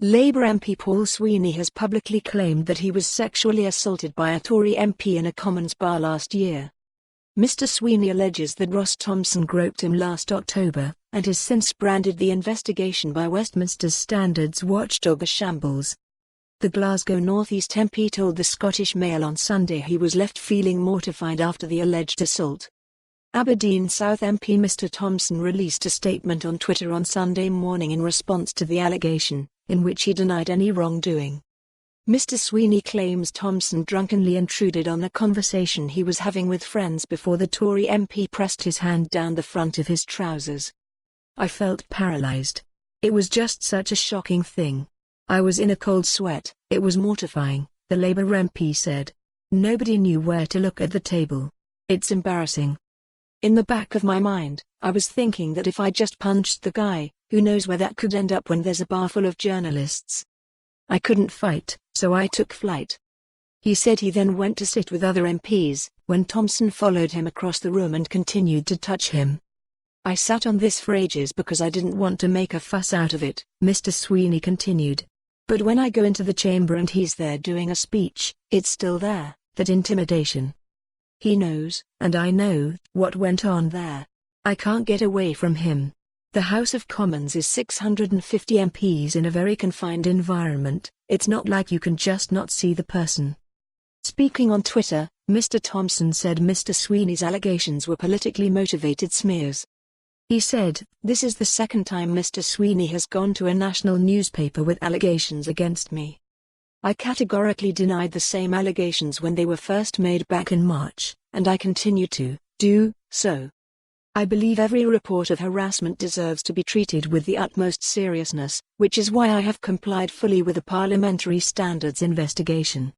Labour MP Paul Sweeney has publicly claimed that he was sexually assaulted by a Tory MP in a Commons bar last year. Mr. Sweeney alleges that Ross Thomson groped him last October, and has since branded the investigation by Westminster's standards watchdog a shambles. The Glasgow North East MP told the Scottish Mail on Sunday he was left feeling mortified after the alleged assault. Aberdeen South MP Mr. Thomson released a statement on Twitter on Sunday morning in response to the allegation, in which he denied any wrongdoing. Mr. Sweeney claims Thomson drunkenly intruded on a conversation he was having with friends before the Tory MP pressed his hand down the front of his trousers. "I felt paralysed. It was just such a shocking thing. I was in a cold sweat, it was mortifying," the Labour MP said. "Nobody knew where to look at the table. It's embarrassing. In the back of my mind, I was thinking that if I just punched the guy, who knows where that could end up when there's a bar full of journalists. I couldn't fight, so I took flight." He said he then went to sit with other MPs, when Thomson followed him across the room and continued to touch him. "I sat on this for ages because I didn't want to make a fuss out of it," Mr. Sweeney continued. "But when I go into the chamber and he's there doing a speech, it's still there, that intimidation. He knows, and I know, what went on there. I can't get away from him." The House of Commons is 650 MPs in a very confined environment. It's not like you can just not see the person. Speaking on Twitter, Mr. Thomson said Mr. Sweeney's allegations were politically motivated smears. He said, "This is the second time Mr. Sweeney has gone to a national newspaper with allegations against me. I categorically denied the same allegations when they were first made back in March, and I continue to do so. I believe every report of harassment deserves to be treated with the utmost seriousness, which is why I have complied fully with the Parliamentary Standards investigation.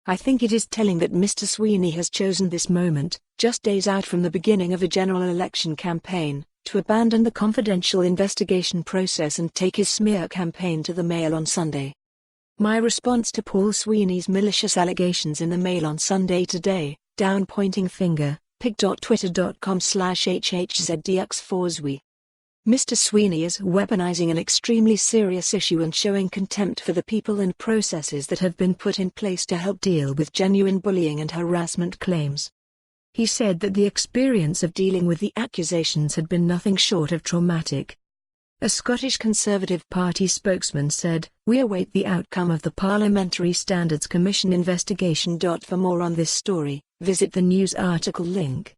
I think it is telling that Mr. Sweeney has chosen this moment, just days out from the beginning of a general election campaign, to abandon the confidential investigation process and take his smear campaign to the Mail on Sunday. My response to Paul Sweeney's malicious allegations in the Mail on Sunday today, down pointing finger, pic.twitter.com/hhzdx4zwi. Mr. Sweeney is weaponizing an extremely serious issue and showing contempt for the people and processes that have been put in place to help deal with genuine bullying and harassment claims." He said that the experience of dealing with the accusations had been nothing short of traumatic. A Scottish Conservative Party spokesman said, "We await the outcome of the Parliamentary Standards Commission investigation." For more on this story, visit the news article link.